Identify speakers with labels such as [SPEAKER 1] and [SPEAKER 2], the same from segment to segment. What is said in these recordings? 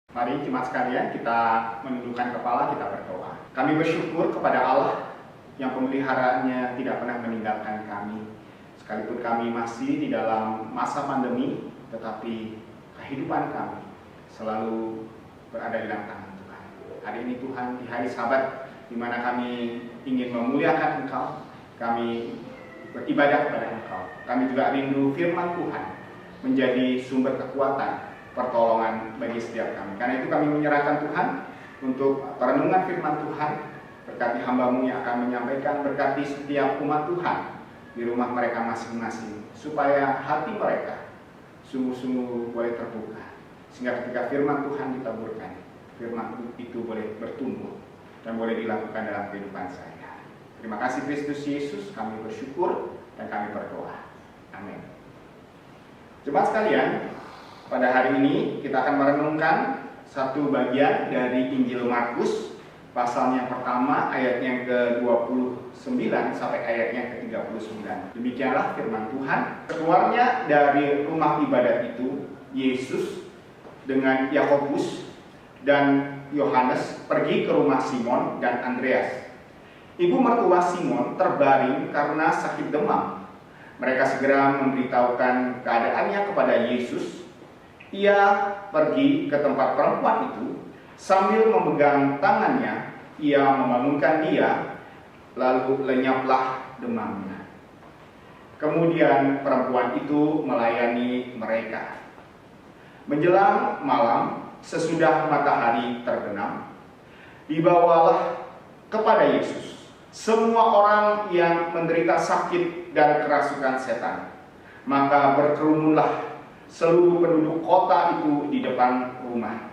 [SPEAKER 1] Mari jemaat sekalian kita menundukkan kepala, kita berdoa. Kami bersyukur kepada Allah yang pemeliharaannya tidak pernah meninggalkan kami. Sekalipun kami masih di dalam masa pandemi, tetapi kehidupan kami selalu berada di dalam tangan Tuhan. Hari ini Tuhan, di hari Sabat, di mana kami ingin memuliakan Engkau, kami beribadah kepada Engkau. Kami juga rindu firman Tuhan menjadi sumber kekuatan, pertolongan bagi setiap kami. Karena itu kami menyerahkan Tuhan untuk perenungan firman Tuhan. Berkati hamba-Mu yang akan menyampaikan, berkati setiap umat Tuhan di rumah mereka masing-masing, supaya hati mereka sungguh-sungguh boleh terbuka, sehingga ketika firman Tuhan ditaburkan, firman itu boleh bertumbuh dan boleh dilakukan dalam kehidupan saya. Terima kasih Kristus Yesus, kami bersyukur dan kami berdoa. Amin. Jemaat sekalian, pada hari ini kita akan merenungkan satu bagian dari Injil Markus, pasal yang pertama ayat yang ke-29 sampai ayat yang ke-39. Demikianlah firman Tuhan. Keluarnya dari rumah ibadat itu, Yesus dengan Yakobus dan Yohanes pergi ke rumah Simon dan Andreas. Ibu mertua Simon terbaring karena sakit demam. Mereka segera memberitahukan keadaannya kepada Yesus. Ia pergi ke tempat perempuan itu, sambil memegang tangannya, ia membangunkan dia, lalu lenyaplah demamnya. Kemudian perempuan itu melayani mereka. Menjelang malam, sesudah matahari terbenam, dibawalah kepada Yesus semua orang yang menderita sakit dan kerasukan setan. Maka berkerumunlah seluruh penduduk kota itu di depan rumah.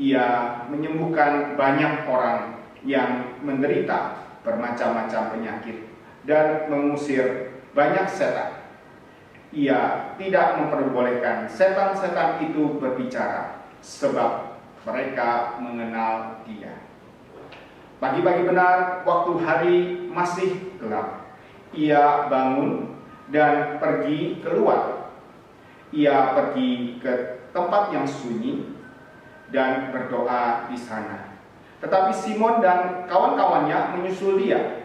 [SPEAKER 1] Ia menyembuhkan banyak orang yang menderita bermacam-macam penyakit dan mengusir banyak setan. Ia tidak memperbolehkan setan-setan itu berbicara, sebab mereka mengenal Dia. Pagi-pagi benar, waktu hari masih gelap, ia bangun dan pergi keluar. Ia pergi ke tempat yang sunyi dan berdoa di sana. Tetapi Simon dan kawan-kawannya menyusul dia.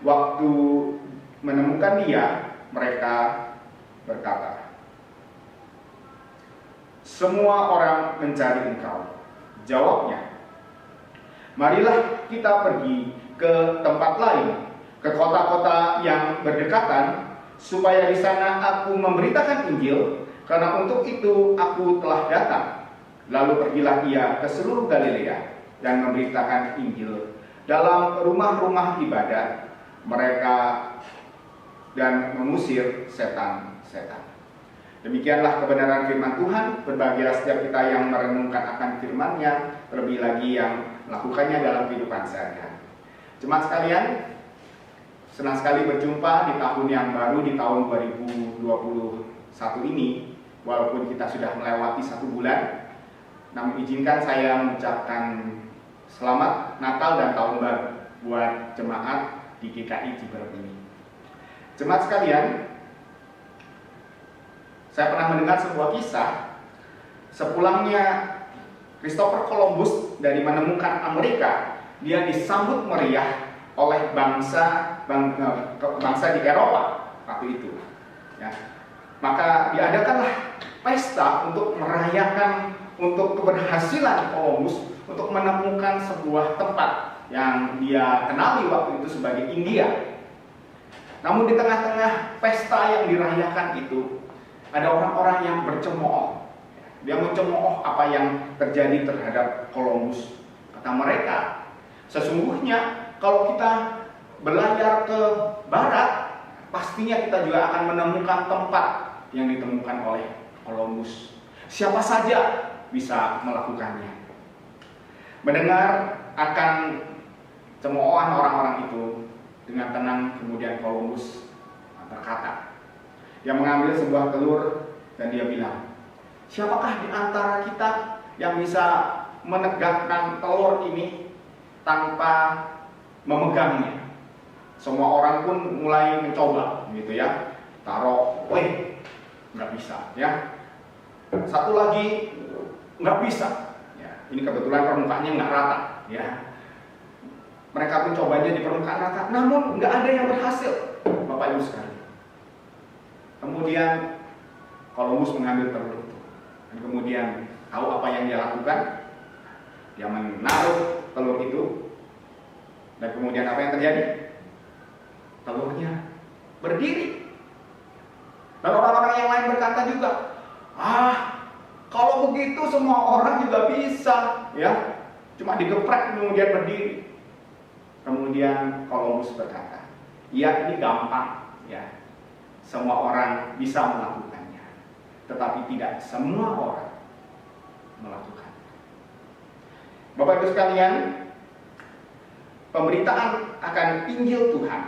[SPEAKER 1] Waktu menemukan dia, mereka berkata, "Semua orang mencari Engkau." Jawabnya, "Marilah kita pergi ke tempat lain, ke kota-kota yang berdekatan, supaya di sana aku memberitakan Injil, karena untuk itu aku telah datang." Lalu pergilah ia ke seluruh Galilea dan memberitakan Injil dalam rumah-rumah ibadat mereka dan mengusir setan-setan. Demikianlah kebenaran firman Tuhan. Berbahagialah setiap kita yang merenungkan akan firman-Nya, terlebih lagi yang melakukannya dalam kehidupan sehari-hari. Jemaat sekalian, senang sekali berjumpa di tahun yang baru, di tahun 2021 ini. Walaupun kita sudah melewati 1 bulan, namun izinkan saya mengucapkan selamat Natal dan Tahun Baru buat jemaat di GKI Jember ini. Jemaat sekalian, saya pernah mendengar sebuah kisah. Sepulangnya Christopher Columbus dari menemukan Amerika, dia disambut meriah oleh bangsa di Eropa waktu itu. Ya. Maka diadakanlah pesta untuk merayakan untuk keberhasilan Columbus untuk menemukan sebuah tempat yang dia kenali waktu itu sebagai India. Namun di tengah-tengah pesta yang dirayakan itu, ada orang-orang yang bercemooh. Dia mencemooh apa yang terjadi terhadap Columbus. Kata mereka, sesungguhnya kalau kita berlayar ke barat, pastinya kita juga akan menemukan tempat yang ditemukan oleh Columbus. Siapa saja bisa melakukannya. Mendengar akan cemoohan orang-orang itu, dengan tenang kemudian Columbus berkata, dia mengambil sebuah telur dan dia bilang, "Siapakah di antara kita yang bisa menegakkan telur ini tanpa memegangnya?" Semua orang pun mulai mencoba, gitu ya. Taruh, nggak bisa, ya. Satu lagi, nggak bisa. Ya. Ini kebetulan permukaannya nggak rata, ya. Mereka mencobanya di permukaan rata, namun nggak ada yang berhasil, Bapak Ibu sekalian. Kemudian Columbus mengambil telur itu, dan kemudian tahu apa yang dia lakukan? Dia menaruh telur itu, dan kemudian apa yang terjadi? Telurnya berdiri. Dan orang-orang yang lain berkata juga, kalau begitu semua orang juga bisa, ya, cuma digeprek kemudian berdiri. Kemudian Columbus berkata, ya ini gampang, ya, semua orang bisa melakukannya, tetapi tidak semua orang melakukan. Bapak Ibu sekalian, pemberitaan akan Injil Tuhan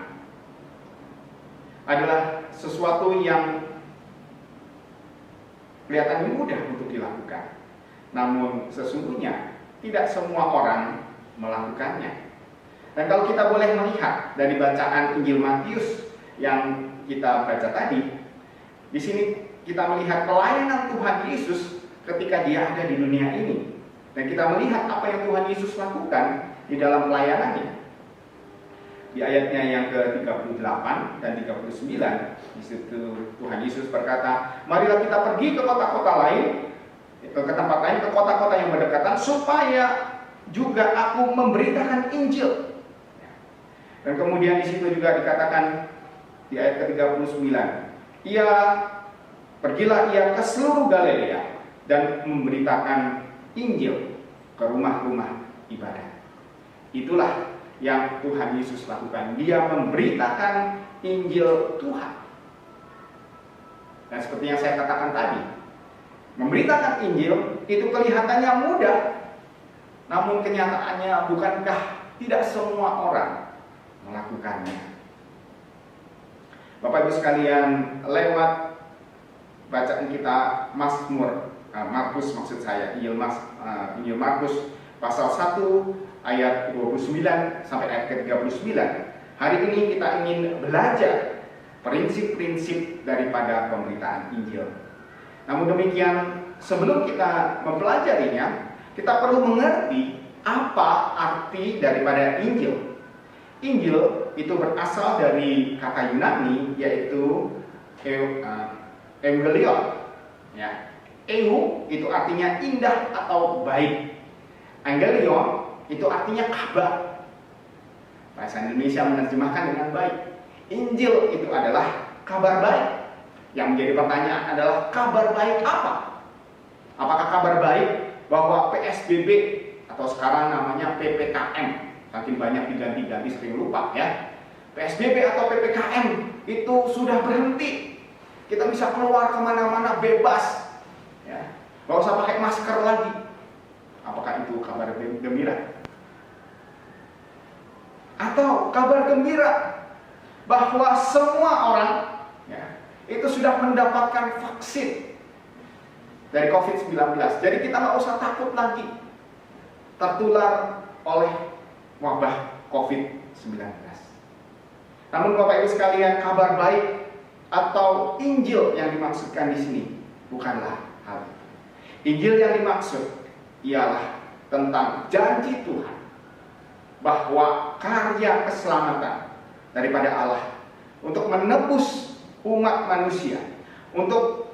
[SPEAKER 1] adalah sesuatu yang kelihatannya mudah untuk dilakukan, namun sesungguhnya tidak semua orang melakukannya. Dan kalau kita boleh melihat dari bacaan Injil Matius yang kita baca tadi, di sini kita melihat pelayanan Tuhan Yesus ketika dia ada di dunia ini. Dan kita melihat apa yang Tuhan Yesus lakukan di dalam pelayanannya. Di ayatnya yang ke-38 dan 39, di situ Tuhan Yesus berkata, marilah kita pergi ke kota-kota lain, ke tempat lain, ke kota-kota yang berdekatan, supaya juga aku memberitakan Injil. Dan kemudian di situ juga dikatakan di ayat ke-39, pergilah ia ke seluruh Galilea dan memberitakan Injil ke rumah-rumah ibadah. Itulah yang Tuhan Yesus lakukan. Dia memberitakan Injil Tuhan. Dan seperti yang saya katakan tadi, memberitakan Injil itu kelihatannya mudah, namun kenyataannya bukankah tidak semua orang melakukannya. Bapak Ibu sekalian, lewat bacaan kita Markus maksud saya, Injil Markus pasal 1 ayat 29 sampai ayat ke-39. Hari ini kita ingin belajar prinsip-prinsip daripada pemberitaan Injil. Namun demikian, sebelum kita mempelajarinya, kita perlu mengerti apa arti daripada Injil. Injil itu berasal dari kata Yunani, yaitu Evangelion. Ya. Eu itu artinya indah atau baik. Evangelion itu artinya kabar. Bahasa Indonesia menerjemahkan dengan baik. Injil itu adalah kabar baik. Yang menjadi pertanyaan adalah kabar baik apa? Apakah kabar baik bahwa PSBB atau sekarang namanya PPKM, saking banyak diganti-ganti sering lupa ya. PSBB atau PPKM itu sudah berhenti. Kita bisa keluar kemana-mana bebas, ya. Gak usah pakai masker lagi. Apakah itu kabar gembira? Atau kabar gembira bahwa semua orang, ya, itu sudah mendapatkan vaksin dari COVID-19. Jadi kita nggak usah takut lagi tertular oleh wabah COVID-19. Namun Bapak Ibu sekalian, kabar baik atau Injil yang dimaksudkan di sini bukanlah hal itu. Injil yang dimaksud ialah tentang janji Tuhan bahwa karya keselamatan daripada Allah untuk menebus umat manusia, untuk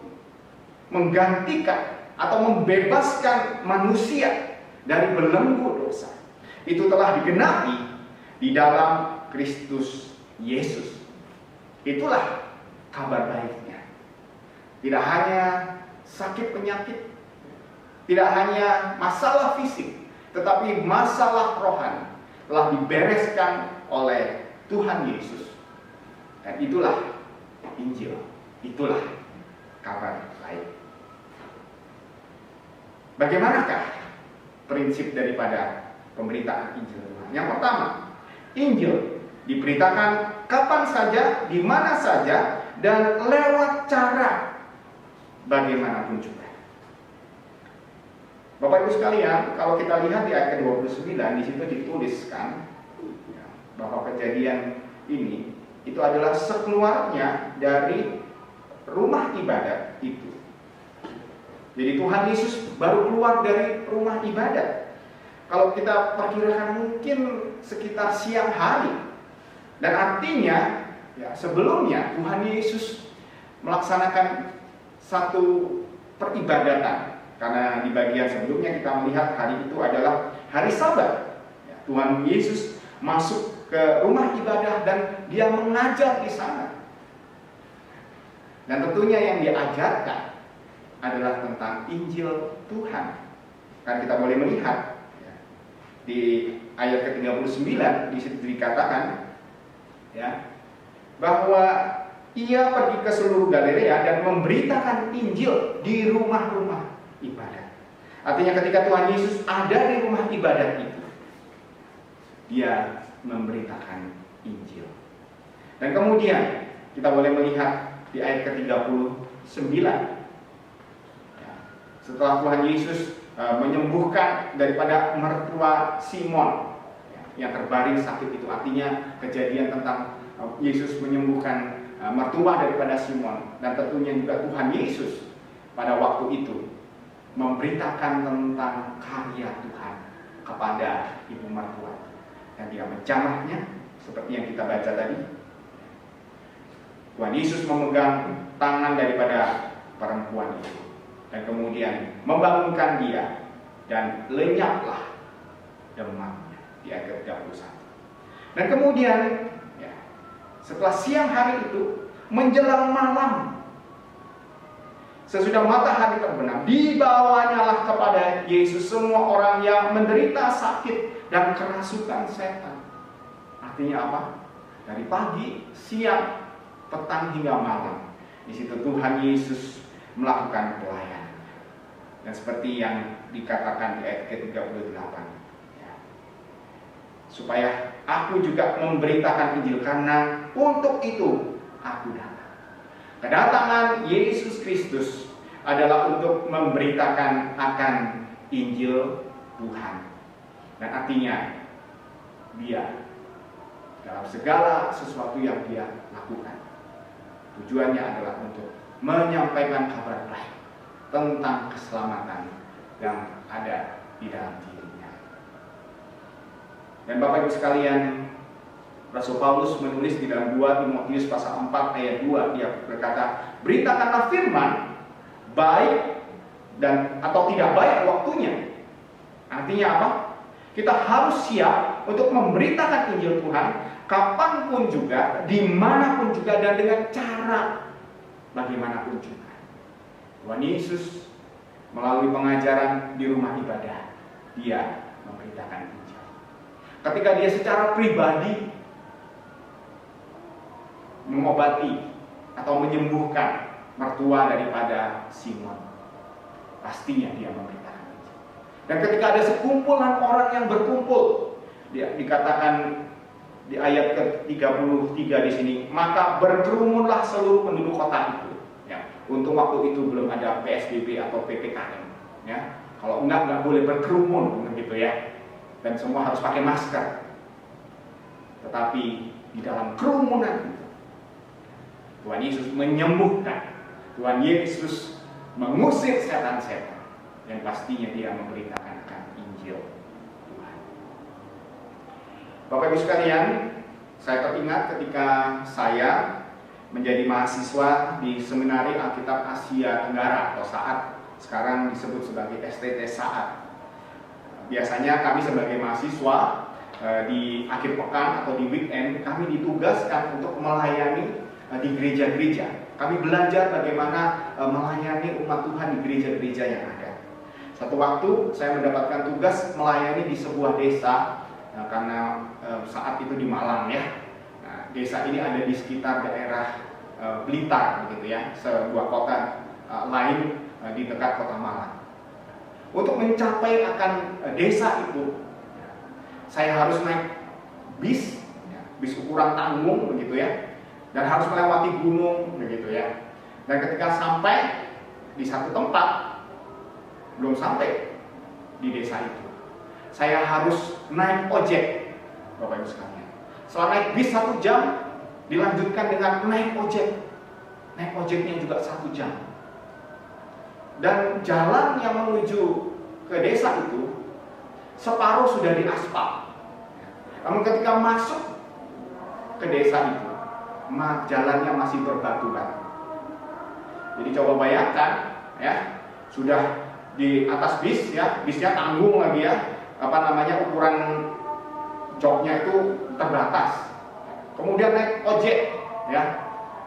[SPEAKER 1] menggantikan atau membebaskan manusia dari belenggu dosa, itu telah digenapi di dalam Kristus Yesus. Itulah kabar baiknya. Tidak hanya sakit penyakit, tidak hanya masalah fisik, tetapi masalah rohani telah dibereskan oleh Tuhan Yesus. Dan itulah Injil, itulah kabar baik. Bagaimanakah prinsip daripada pemberitaan Injil Tuhan? Yang pertama, Injil diberitakan kapan saja, di mana saja, dan lewat cara bagaimanapun juga. Bapak Ibu sekalian, kalau kita lihat di ayat ke-29, di situ dituliskan bahwa kejadian ini itu adalah sekeluarnya dari rumah ibadat itu. Jadi Tuhan Yesus baru keluar dari rumah ibadat. Kalau kita perkirakan mungkin sekitar siang hari. Dan artinya ya, sebelumnya Tuhan Yesus melaksanakan satu peribadatan. Karena di bagian sebelumnya kita melihat hari itu adalah hari Sabat. Ya, Tuhan Yesus masuk ke rumah ibadah dan dia mengajar di sana. Dan tentunya yang diajarkan adalah tentang Injil Tuhan. Kan kita boleh melihat ya, di ayat ke-39 di situ dikatakan ya, bahwa ia pergi ke seluruh Galilea dan memberitakan Injil di rumah-rumah ibadat. Artinya ketika Tuhan Yesus ada di rumah ibadat itu, dia memberitakan Injil. Dan kemudian kita boleh melihat di ayat ke-39 setelah Tuhan Yesus menyembuhkan daripada mertua Simon yang terbaring sakit itu, artinya kejadian tentang Yesus menyembuhkan mertua daripada Simon, dan tentunya juga Tuhan Yesus pada waktu itu memberitakan tentang karya Tuhan kepada ibu mertua, dan dia menjamahnya seperti yang kita baca tadi. Tuhan Yesus memegang tangan daripada perempuan itu dan kemudian membangunkan dia, dan lenyaplah demamnya di ayat 31. Dan kemudian ya, setelah siang hari itu menjelang malam, sesudah matahari terbenam, dibawanyalah kepada Yesus semua orang yang menderita sakit dan kerasukan setan. Artinya apa? Dari pagi, siang, petang hingga malam, di situ Tuhan Yesus melakukan pelayanan. Dan seperti yang dikatakan di ayat ke-38 ya, supaya aku juga memberitakan Injil, karena untuk itu aku datang. Kedatangan Yesus Kristus adalah untuk memberitakan akan Injil Tuhan. Dan artinya dia dalam segala sesuatu yang dia lakukan, tujuannya adalah untuk menyampaikan kabar baik tentang keselamatan yang ada di dalam dirinya. Dan Bapak Ibu sekalian, Rasul Paulus menulis di dalam 2 Timotius pasal 4 ayat 2, dia berkata, beritakanlah firman baik dan atau tidak baik waktunya. Artinya apa? Kita harus siap untuk memberitakan Injil Tuhan kapanpun juga, dimanapun juga, dan dengan cara bagaimanapun juga. Tuhan Yesus melalui pengajaran di rumah ibadah, dia memberitakan Injil. Ketika dia secara pribadi mengobati atau menyembuhkan mertua daripada Simon, pastinya dia memberitakan Injil. Dan ketika ada sekumpulan orang yang berkumpul, dia dikatakan di ayat ke-33 di sini, maka berkerumunlah seluruh penduduk kota itu. Ya, untuk waktu itu belum ada PSBB atau PPKM. Ya, kalau enggak boleh berkerumun, begitu ya. Dan semua harus pakai masker. Tetapi di dalam kerumunan itu, Tuhan Yesus menyembuhkan. Tuhan Yesus mengusir setan-setan. Yang pastinya dia memberitakan akan Injil Tuhan. Bapak Ibu sekalian, saya teringat ketika saya menjadi mahasiswa di Seminari Alkitab Asia Tenggara atau SAAT, sekarang disebut sebagai STT SAAT. Biasanya kami sebagai mahasiswa di akhir pekan atau di weekend kami ditugaskan untuk melayani di gereja-gereja. Kami belajar bagaimana melayani umat Tuhan di gereja-gereja yang ada. Satu waktu saya mendapatkan tugas melayani di sebuah desa, karena saat itu di Malang ya. Nah, desa ini ada di sekitar daerah Blitar, begitu ya, sebuah kota lain di dekat kota Malang. Untuk mencapai akan desa itu, saya harus naik bis ukuran tanggung, begitu ya, dan harus melewati gunung, begitu ya. Dan ketika sampai di satu tempat, belum sampai di desa itu, saya harus naik ojek, Bapak Ibu sekalian. Setelah naik bis 1 jam, dilanjutkan dengan naik ojek. Naik ojeknya juga 1 jam. Dan jalan yang menuju ke desa itu separuh sudah diaspal. Namun ketika masuk ke desa itu, jalannya masih berbatu-batu. Jadi coba bayangkan, ya, sudah di atas bis, ya, bisnya tanggung lagi, ya, ukuran joknya itu terbatas. Kemudian naik ojek, ya,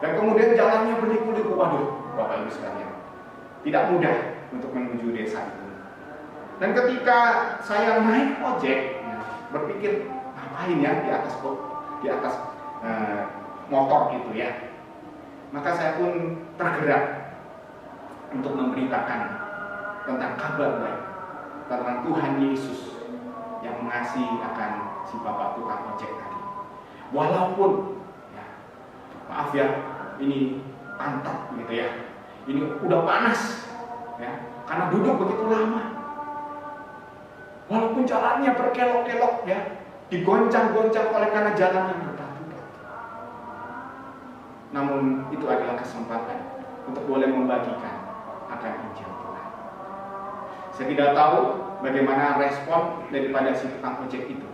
[SPEAKER 1] dan kemudian jalannya berliku-liku. Waduh, Bapak Ibu sekalian, tidak mudah untuk menuju desa itu. Dan ketika saya naik ojek, ya, berpikir ngapain ya di atas motor gitu, ya. Maka saya pun tergerak untuk memberitakan tentang kabar baik tentang Tuhan Yesus yang mengasihi akan si bapak tukang ojek tadi. Walaupun, ya, maaf ya, ini pantat gitu ya, ini udah panas, ya, karena duduk begitu lama. Walaupun jalannya berkelok-kelok, ya, digoncang-goncang oleh karena jalan yang berbatu-batu. Namun itu adalah kesempatan untuk boleh membagikan akan Injil Tuhan. Saya tidak tahu bagaimana respon daripada si tukang ojek itu.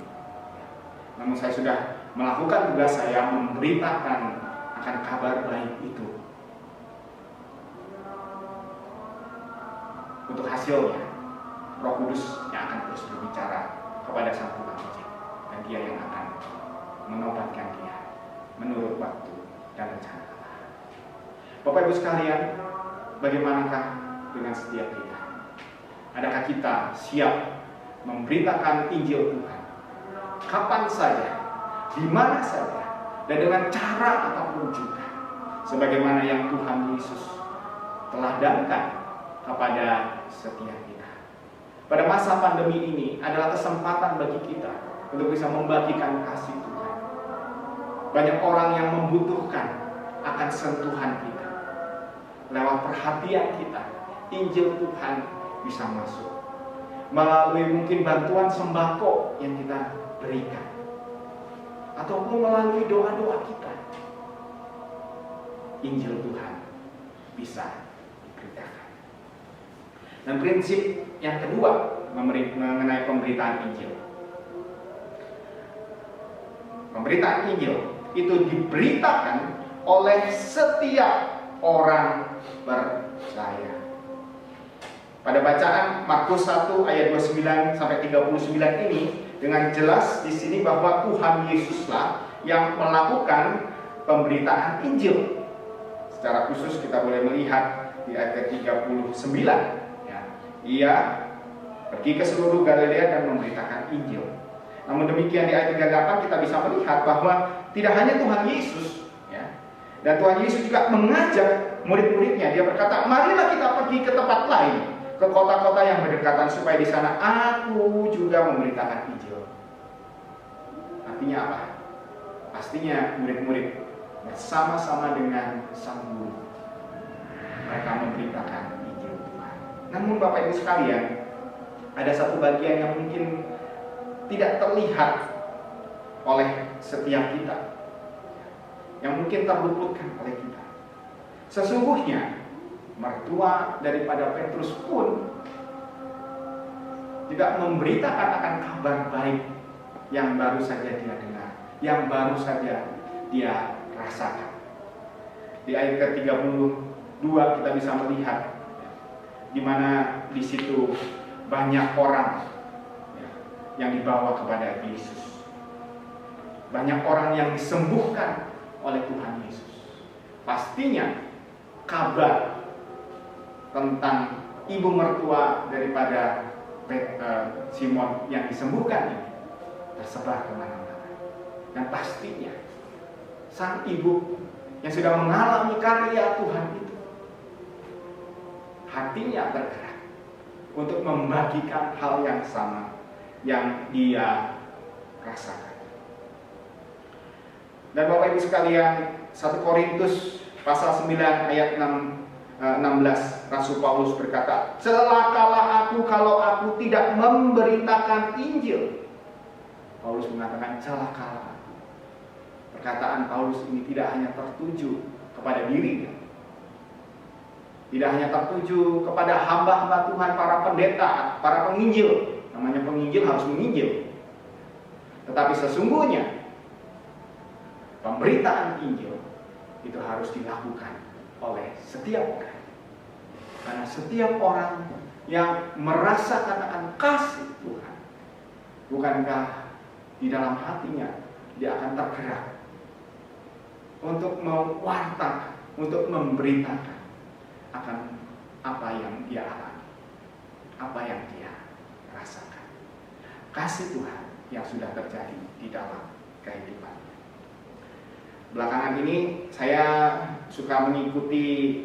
[SPEAKER 1] Namun saya sudah melakukan tugas saya memberitakan akan kabar baik itu. Untuk hasilnya, Roh Kudus yang akan terus berbicara kepada sang tukang ojek, dan dia yang akan menobatkan dia menurut waktu dan rencana Allah. Bapak Ibu sekalian, bagaimanakah dengan setiap kita? Adakah kita siap memberitakan Injil Tuhan kapan saja, di mana saja, dan dengan cara apapun juga, sebagaimana yang Tuhan Yesus teladankan kepada setiap kita? Pada masa pandemi ini adalah kesempatan bagi kita untuk bisa membagikan kasih Tuhan. Banyak orang yang membutuhkan akan sentuhan kita. Lewat perhatian kita, Injil Tuhan bisa masuk. Melalui mungkin bantuan sembako yang kita berikan, ataupun melalui doa-doa kita, Injil Tuhan bisa diberitakan. Dan prinsip yang kedua mengenai pemberitaan Injil. Pemberitaan Injil itu diberitakan oleh setiap orang percaya. Pada bacaan Markus 1 ayat 29 sampai 39 ini dengan jelas di sini bahwa Tuhan Yesuslah yang melakukan pemberitaan Injil. Secara khusus kita boleh melihat di ayat 39, ya. Ia pergi ke seluruh Galilea dan memberitakan Injil. Namun demikian di ayat 38 kita bisa melihat bahwa tidak hanya Tuhan Yesus, ya, dan Tuhan Yesus juga mengajak murid-muridnya. Dia berkata, marilah kita pergi ke tempat lain, ke kota-kota yang berdekatan, supaya di sana aku juga memberitakan Injil. Artinya apa? Pastinya murid-murid bersama-sama dengan sang guru, mereka memberitakan Injil Tuhan. Namun Bapak Ibu sekalian, ada satu bagian yang mungkin tidak terlihat oleh setiap kita, yang mungkin terluputkan oleh kita. Sesungguhnya mertua daripada Petrus pun juga memberitakan akan kabar baik yang baru saja dia dengar, yang baru saja dia rasakan. Di ayat ke-32 kita bisa melihat di mana di situ banyak orang yang dibawa kepada Yesus. Banyak orang yang disembuhkan oleh Tuhan Yesus. Pastinya kabar tentang ibu mertua daripada Simon yang disembuhkan ini tersebar kemana-mana. Dan pastinya sang ibu yang sudah mengalami karya Tuhan itu, hatinya bergerak untuk membagikan hal yang sama yang dia rasakan. Dan Bapak Ibu sekalian, 1 Korintus pasal 9 ayat 16, Rasul Paulus berkata, celakalah aku kalau aku tidak memberitakan Injil. Paulus mengatakan celakalah aku. Perkataan Paulus ini tidak hanya tertuju kepada dirinya. Tidak hanya tertuju kepada hamba-hamba Tuhan, para pendeta, para penginjil. Namanya penginjil harus menginjil. Tetapi sesungguhnya pemberitaan Injil itu harus dilakukan oleh setiap orang. Karena setiap orang yang merasakan akan kasih Tuhan, bukankah di dalam hatinya dia akan tergerak untuk mewartakan, untuk memberitakan akan apa yang dia alami, apa yang dia rasakan. Kasih Tuhan yang sudah terjadi di dalam kehidupannya. Belakangan ini saya suka mengikuti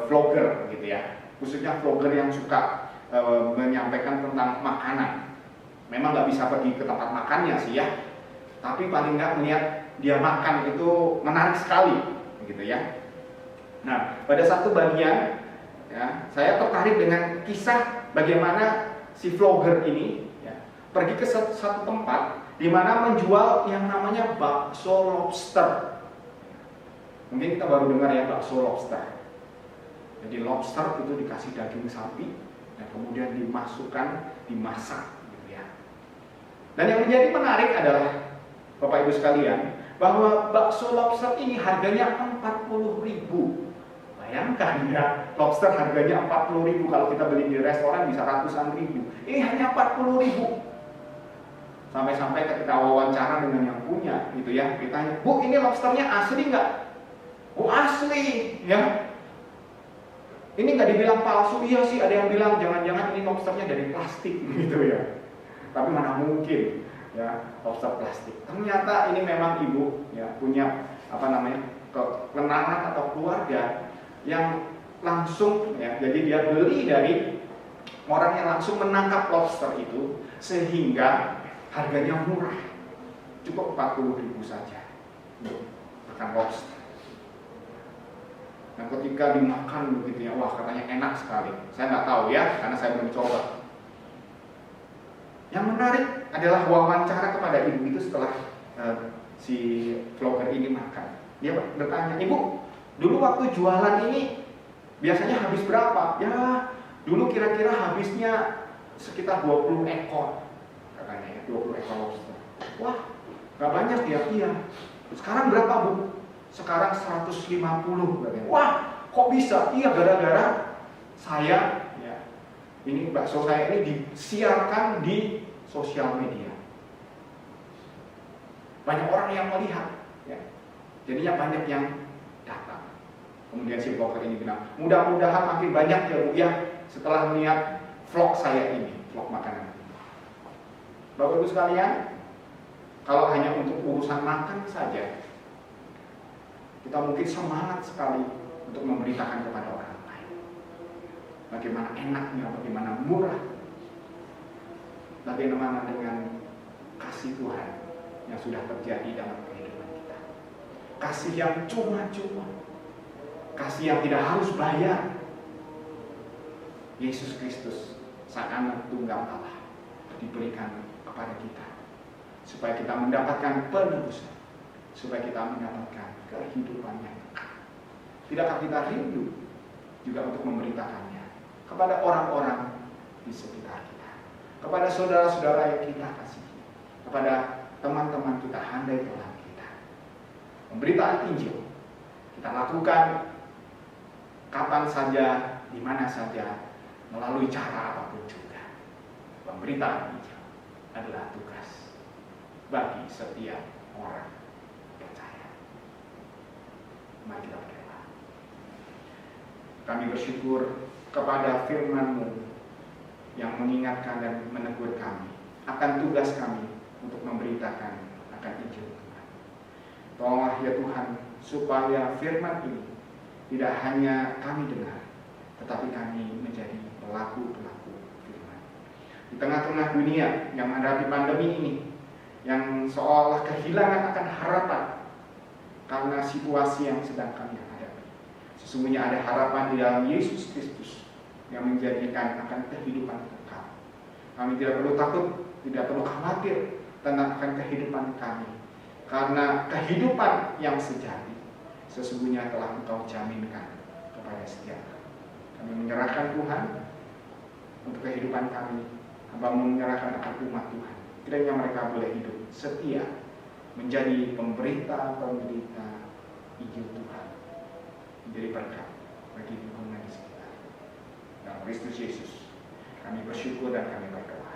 [SPEAKER 1] vlogger gitu ya, khususnya vlogger yang suka menyampaikan tentang makanan. Memang nggak bisa pergi ke tempat makannya sih ya, tapi paling nggak melihat dia makan itu menarik sekali gitu ya. Nah, pada satu bagian ya, saya tertarik dengan kisah bagaimana si vlogger ini ya, pergi ke satu tempat di mana menjual yang namanya bakso lobster. Mungkin kita baru dengar ya, bakso lobster. Jadi lobster itu dikasih daging sapi dan kemudian dimasukkan, dimasak gitu ya. Dan yang menjadi menarik adalah Bapak Ibu sekalian, bahwa bakso lobster ini harganya 40.000. Bayangkan ya, lobster harganya 40.000, kalau kita beli di restoran bisa ratusan ribu. Ini hanya 40.000. Sampai-sampai ketika wawancara dengan yang punya gitu ya, ditanya, "Bu, ini lobsternya asli nggak?" "Oh, asli." Ya. Ini nggak dibilang palsu. "Iya sih, ada yang bilang jangan-jangan ini lobsternya dari plastik." Gitu ya. Tapi mana mungkin ya, lobster plastik. Ternyata ini memang ibu ya punya kenalan atau keluarga yang langsung ya, jadi dia beli dari orang yang langsung menangkap lobster itu, sehingga harganya murah, cukup 40.000 saja untuk makan lobster. Nah, ketika dimakan begitu ya, wah katanya enak sekali. Saya nggak tahu ya, karena saya belum coba. Yang menarik adalah wawancara kepada ibu itu setelah si vlogger ini makan. Dia bertanya, "Ibu, dulu waktu jualan ini biasanya habis berapa?" "Ya, dulu kira-kira habisnya sekitar 20 ekor." Katanya ya, 20 ekor lobster. "Wah, gak banyak ya?" "Iya." "Sekarang berapa, Bu?" "Sekarang 150." Katanya. "Wah, kok bisa?" "Iya, gara-gara saya ya, ini bakso saya ini disiarkan di sosial media. Banyak orang yang melihat ya. Jadinya banyak yang datang." Kemudian si vlogger ini bilang, "Mudah-mudahan makin banyak ya Bu ya, setelah melihat vlog saya ini, vlog makanan." Bapak Ibu sekalian, kalau hanya untuk urusan makan saja, kita mungkin semangat sekali untuk memberitakan kepada orang lain bagaimana enaknya, bagaimana murah, bagaimana dengan kasih Tuhan yang sudah terjadi dalam kehidupan kita. Kasih yang cuma-cuma, kasih yang tidak harus bayar. Yesus Kristus, Sang Anak Tunggal Allah, diberikan kepada kita supaya kita mendapatkan penebusan, supaya kita mendapatkan kehidupan yang kekal. Tidakkah kita rindu juga untuk memberitakannya kepada orang-orang di sekitar kita, kepada saudara-saudara yang kita kasihi, kepada teman-teman kita, handai teman kita. Pemberitaan Injil kita lakukan kapan saja, di mana saja, melalui cara apapun juga. Pemberitaan Injil adalah tugas bagi setiap orang percaya. Mari kita berdoa. Kami bersyukur kepada firman-Mu yang mengingatkan dan menegur kami akan tugas kami untuk memberitakan akan Injil Tuhan. Tolonglah ya Tuhan, supaya firman ini tidak hanya kami dengar, tetapi kami menjadi pelaku-pelaku firman. Di tengah-tengah dunia yang menghadapi pandemi ini, yang seolah kehilangan akan harapan karena situasi yang sedang kami hadapi, sesungguhnya ada harapan di dalam Yesus Kristus yang menjanjikan akan kehidupan kekal. Kami tidak perlu takut, tidak perlu khawatir tentang akan kehidupan kami, karena kehidupan yang sejati sesungguhnya telah Engkau jaminkan kepada kepada setiap kami. Kami menyerahkan Tuhan untuk kehidupan kami. Hamba menyerahkan akan umat Tuhan. Kiranya mereka boleh hidup setia, menjadi pemberita Injil Tuhan, menjadi berkat bagi lingkungan di sekitar. Dalam Kristus Yesus, kami bersyukur dan kami berdoa.